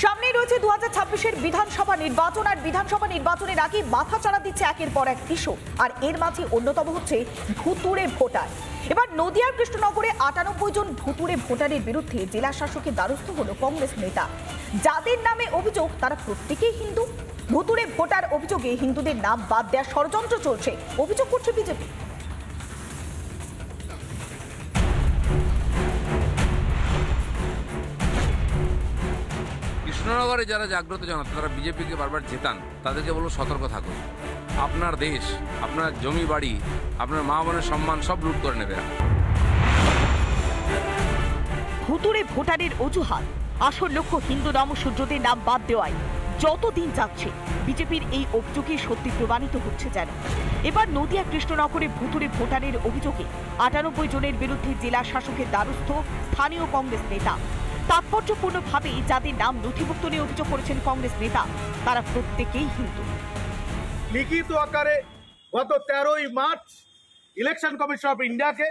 সামনেই রয়েছে 2026-এর বিধানসভা নির্বাচন। আর বিধানসভা নির্বাচনের আগে মাথাচাড়া দিচ্ছে একের পর এক ইস্যু। আর এর মাঝে অন্যতম হচ্ছে ভুতুড়ে ভোটার। এবার নদিয়ার কৃষ্ণনগরে 98 জন ভুতুড়ে ভোটারের বিরুদ্ধে জেলা শাসকের দ্বারস্থ হলো কংগ্রেস নেতা। যাদের নামে অভিযোগ তারা প্রত্যেকেই হিন্দু। ভুতুড়ে ভোটার অভিযোগে হিন্দুদের নাম বাদ দেওয়ার ষড়যন্ত্র চলছে, অভিযোগ করছে বিজেপি। কৃষ্ণনগরে যারা জাগ্রত জনতা তারা বিজেপিকে বারবার জেতান, তাদেরকে বলবো সতর্ক থাকুন। আপনার দেশ, আপনার জমি বাড়ি, আপনার মা বোনের সম্মান সব লুট করে নেবে। ভুতুড়ে ভোটারের অজুহাত, আসল লক্ষ্য হিন্দু নামশূদ্রদের নাম বাদ দেওয়ায়। যতদিন যাচ্ছে বিজেপির এই অভিযোগে সত্যি প্রমাণিত হচ্ছে যেন। এবার নদিয়া কৃষ্ণনগরে ভুতুড়ে ভোটারের অভিযোগে 98 জনের বিরুদ্ধে জেলা শাসকের দ্বারস্থ স্থানীয় কংগ্রেস নেতা। তাৎপর্যপূর্ণভাবে যাদের নাম নথিভুক্ত নিয়ে অভিযোগ করেছেন কংগ্রেস নেতা তারা প্রত্যেকেই হিন্দু। লিখিত আকারে গত 13ই মার্চ ইলেকশন কমিশন অফ ইন্ডিয়াকে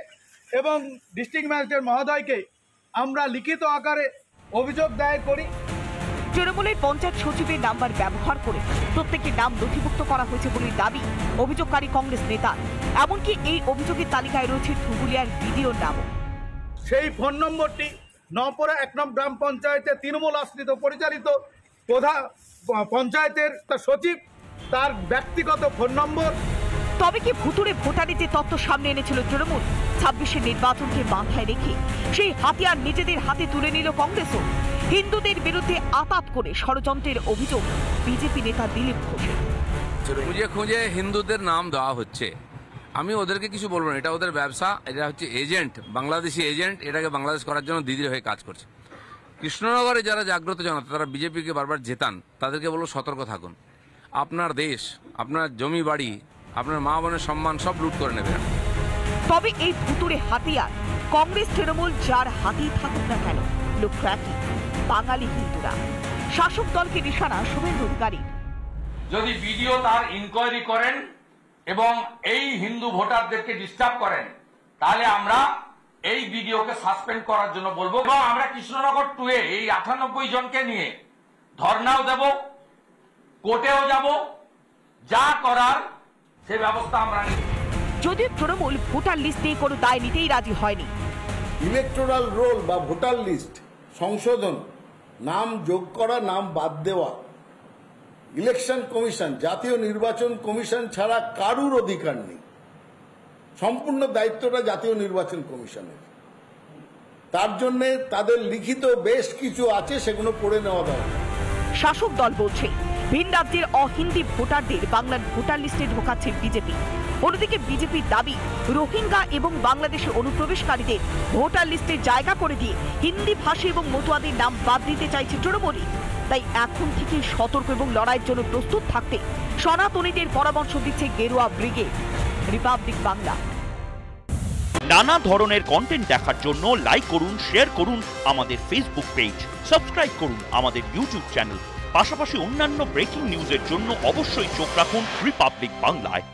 এবং ডিস্ট্রিক্ট ম্যাজিস্ট্রেট মহোদয়কে আমরা লিখিত আকারে অভিযোগ দায়ের করি। তৃণমূলের পঞ্চায়েত সচিবের নাম্বার ব্যবহার করে প্রত্যেকের নাম নথিভুক্ত করা হয়েছে বলে দাবি অভিযোগকারী কংগ্রেস নেতা। এমনকি এই অভিযোগের তালিকায় রয়েছে ধুবুলিয়ার ভিডিওর নামও। সেই ফোন নম্বরটি নপরা 1 নং গ্রাম পঞ্চায়েতে তৃণমূল আশ্রিত পরিচালিত প্রধান পঞ্চায়েতের সচিব তার ব্যক্তিগত ফোন নম্বর। তবে কি ভুতুড়ে ভোটারের যে তথ্য সামনে এনেছিল তৃণমূল, 26-এর নির্বাচনকে মাথায় রেখে সেই হাতিয়ার নিজেদের হাতে তুলে নিল কংগ্রেসও। হিন্দুদের বিরুদ্ধে আতাত করে ষড়যন্ত্রের অভিযোগ বিজেপি নেতা দিলীপ ঘোষের। খুঁজে খুঁজে হিন্দুদের নাম দেওয়া হচ্ছে। আমি ওদেরকে কিছু বলবো না, এটা ওদের ব্যবসা, এটা হচ্ছে এজেন্ট, বাংলাদেশি এজেন্ট, এটাকে বাংলাদেশ করার জন্য দিদির হয়ে কাজ করছে। কৃষ্ণনগরে যারা জাগ্রত জনতা তারা বিজেপিকে বারবার জেতান, তাদেরকে বলবো সতর্ক থাকুন। আপনার দেশ, আপনার জমি বাড়ি, আপনার মা বোনের সম্মান সব লুট করে নেবে। তবে এই ভুতুড়ে হাতিয়ার কংগ্রেস তৃণমূল যার হাতেই থাকুক না কেন, লক্ষ্য একই, বাঙালি হিন্দুরা। শাসক দলকে নিশানা শুভেন্দু অধিকারী। যদি বিডিও তার ইনকোয়ারি করেন এবং এই হিন্দু ভোটারদেরকে ডিস্টার্ব করেন, তাহলে আমরা এই বিডিওকে সাসপেন্ড করার জন্য বলবো। এবং আমরা কৃষ্ণনগর 2-এ এই 98 জনকে নিয়ে ধর্নাও দেব, কোর্টেও যাব, যা করার সে ব্যবস্থা আমরা নিই। যদিও তৃণমূল ভোটার লিস্ট নিয়ে কোনো দায় নিতেই রাজি হয়নি। ইলেকটোরাল রোল বা ভোটার লিস্ট সংশোধন, নাম যোগ করা, নাম বাদ দেওয়া ইলেকশন কমিশন, জাতীয় নির্বাচন কমিশন ছাড়া কারুর অধিকার নেই। সম্পূর্ণ দায়িত্বটা জাতীয় নির্বাচন কমিশনের। তার জন্য তাদের লিখিত বেশ কিছু আছে, সেগুলো পড়ে নেওয়া দরকার। শাসক দল বলছে ভিন রাজ্যের অহিন্দি ভোটারদের বাংলার ভোটার লিস্টে ঢোকাচ্ছে বিজেপি। অন্যদিকে বিজেপির দাবি রোহিঙ্গা এবং বাংলাদেশে অনুপ্রবেশকারীদের ভোটার লিস্টে জায়গা করে দিয়ে হিন্দি ভাষী এবং মতুয়াদের নাম বাদ দিতে চাইছে তৃণমূল। তাই এখন থেকে সতর্ক এবং লড়াইয়ের জন্য প্রস্তুত থাকতে সনাতনীদের পরামর্শ দিচ্ছে গেরুয়া ব্রিগেড। রিপাবলিক বাংলা। নানা ধরনের কন্টেন্ট দেখার জন্য লাইক করুন, শেয়ার করুন আমাদের ফেসবুক পেজ, সাবস্ক্রাইব করুন আমাদের ইউটিউব চ্যানেল। পাশাপাশি অন্যান্য ব্রেকিং নিউজের জন্য অবশ্যই চোখ রাখুন রিপাবলিক বাংলায়।